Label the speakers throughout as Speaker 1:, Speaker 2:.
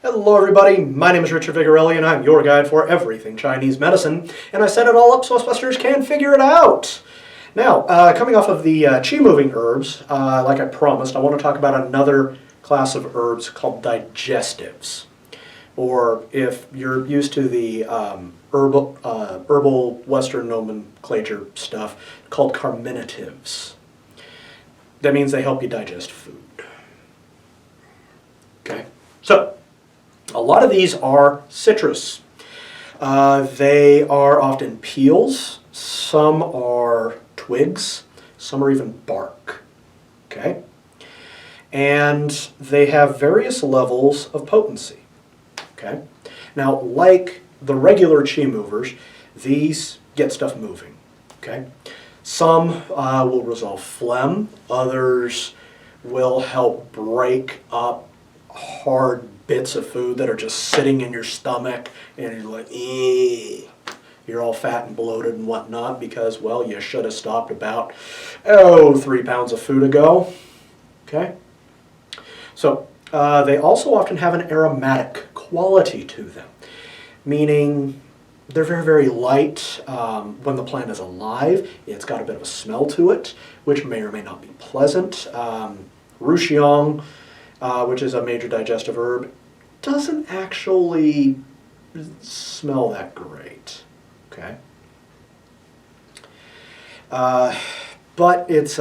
Speaker 1: Hello everybody, my name is Richard Vigorelli and I'm your guide for everything Chinese medicine, and I set it all up so us busters can figure it out. Now, coming off of the qi-moving herbs, like I promised, I want to talk about another class of herbs called digestives. Or if you're used to the herbal Western nomenclature stuff, called carminatives. That means they help you digest food. Okay, so a lot of these are citrus. They are often peels, some are twigs, some are even bark. Okay, and they have various levels of potency. Okay, now like the regular qi movers, these get stuff moving. Okay, some will resolve phlegm, others will help break up hard bits of food that are just sitting in your stomach and you're like, eeh. You're all fat and bloated and whatnot because, well, you should have stopped about, 3 pounds of food ago. Okay? So, they also often have an aromatic quality to them, meaning they're very, very light. When the plant is alive, it's got a bit of a smell to it, which may or may not be pleasant. Ruxiang, which is a major digestive herb, doesn't actually smell that great. Okay, but it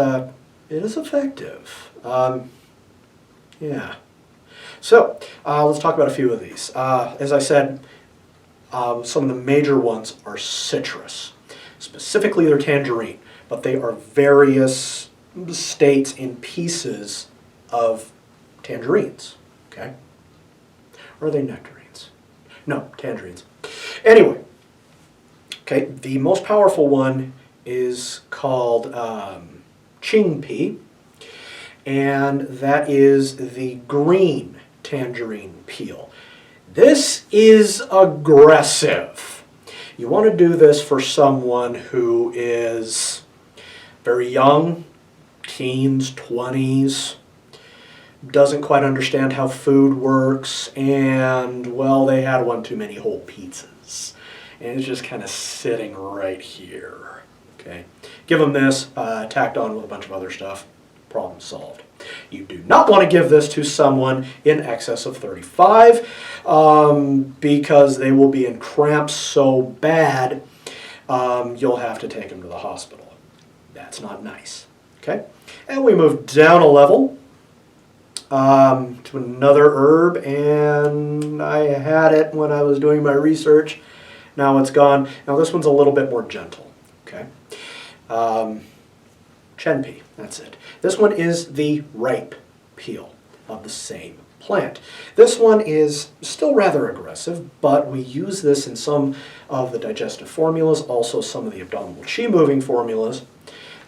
Speaker 1: is effective. Yeah. So let's talk about a few of these. As I said, some of the major ones are citrus. Specifically, they're tangerine, but they are various states in pieces of tangerines. Okay, or are they nectarines? No, tangerines. Anyway. Okay, the most powerful one is called Qingpi, and that is the green tangerine peel. This is aggressive. You want to do this for someone who is very young, teens, 20s, doesn't quite understand how food works, and, well, they had one too many whole pizzas. And it's just kind of sitting right here. Okay, give them this, tacked on with a bunch of other stuff, problem solved. You do not want to give this to someone in excess of 35 because they will be in cramps so bad you'll have to take them to the hospital. That's not nice. Okay, and we move down a level to another herb, and I had it when I was doing my research. Now it's gone. Now this one's a little bit more gentle. Okay, Chenpi, that's it. This one is the ripe peel of the same plant. This one is still rather aggressive, but we use this in some of the digestive formulas, also some of the abdominal qi moving formulas,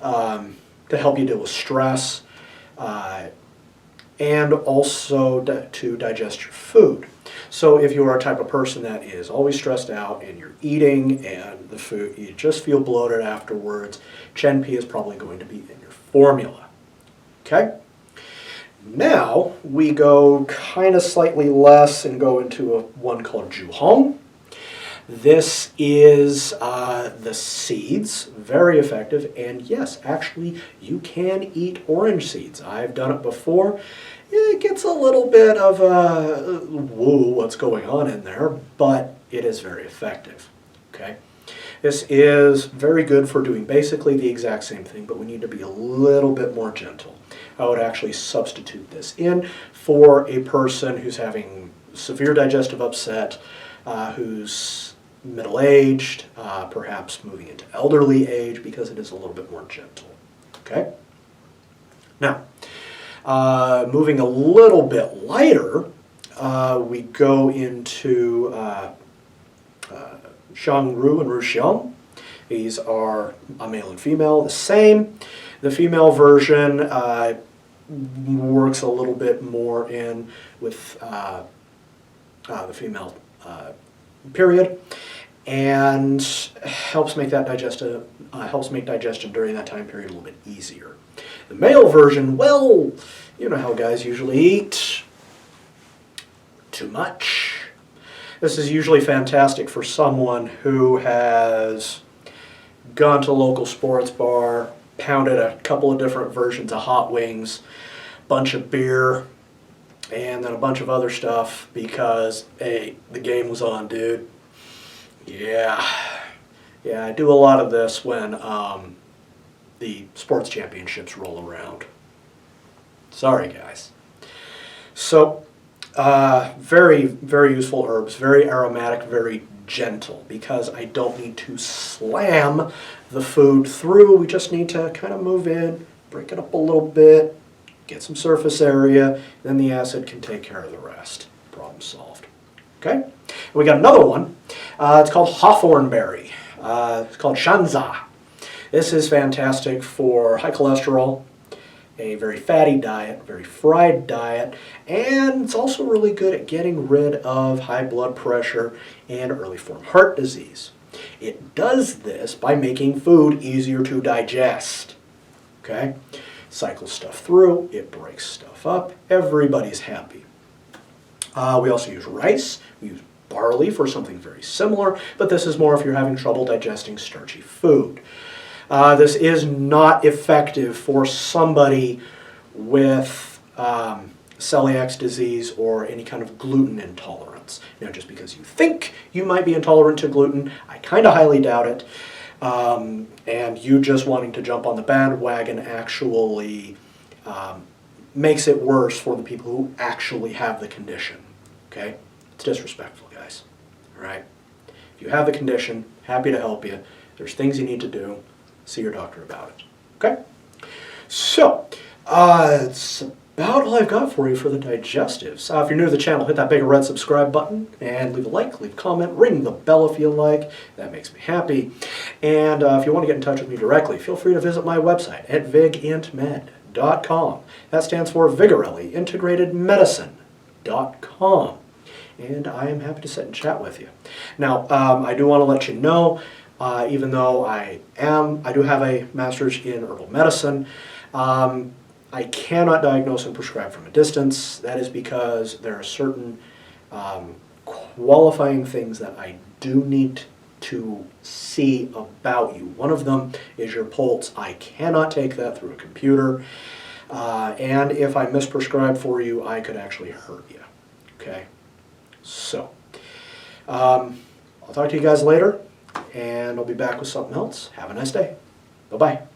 Speaker 1: to help you deal with stress, and also to digest your food. So if you are a type of person that is always stressed out and you're eating and the food, you just feel bloated afterwards, Chenpi is probably going to be in your formula. Okay? Now we go kind of slightly less and go into one called Zhuhong. This is the seeds, very effective, and yes, actually you can eat orange seeds. I've done it before. It gets a little bit of a whoa, what's going on in there, but it is very effective. Okay, this is very good for doing basically the exact same thing, but we need to be a little bit more gentle. I would actually substitute this in for a person who's having severe digestive upset, who's middle-aged, perhaps moving into elderly age, because it is a little bit more gentle. Okay? Now, moving a little bit lighter, we go into Shangru and Ruxiang. These are a male and female, the same. The female version works a little bit more in with the female period, and helps make that make digestion during that time period a little bit easier. The male version, well, you know how guys usually eat. too much. This is usually fantastic for someone who has gone to a local sports bar, pounded a couple of different versions of hot wings, bunch of beer, and then a bunch of other stuff because, hey, the game was on, dude. Yeah, I do a lot of this when the sports championships roll around. Sorry, guys. So, very, very useful herbs, very aromatic, very gentle, because I don't need to slam the food through. We just need to kind of move in, break it up a little bit, get some surface area, then the acid can take care of the rest. Problem solved. Okay? We got another one. It's called Hawthorne berry. It's called Shan. This is fantastic for high cholesterol, a very fatty diet, very fried diet, and it's also really good at getting rid of high blood pressure and early form heart disease. It does this by making food easier to digest. Okay? Cycles stuff through, it breaks stuff up, everybody's happy. We also use rice, we use barley for something very similar, but this is more if you're having trouble digesting starchy food. This is not effective for somebody with celiac disease or any kind of gluten intolerance. Now, just because you think you might be intolerant to gluten, I kind of highly doubt it. And you just wanting to jump on the bandwagon actually makes it worse for the people who actually have the condition. Okay? It's disrespectful, guys. All right? If you have the condition, happy to help you. There's things you need to do. See your doctor about it. Okay? So, it's about all I've got for you for the digestives. If you're new to the channel, hit that big red subscribe button and leave a like, leave a comment, ring the bell if you like. That makes me happy. And if you want to get in touch with me directly, feel free to visit my website at vigintmed.com. That stands for Vigorelli Integrated Medicine.com. And I am happy to sit and chat with you. Now, I do want to let you know, even though I do have a master's in herbal medicine, I cannot diagnose and prescribe from a distance. That is because there are certain qualifying things that I do need to see about you. One of them is your pulse. I cannot take that through a computer. And if I misprescribe for you, I could actually hurt you. Okay? So, I'll talk to you guys later, and I'll be back with something else. Have a nice day. Bye-bye.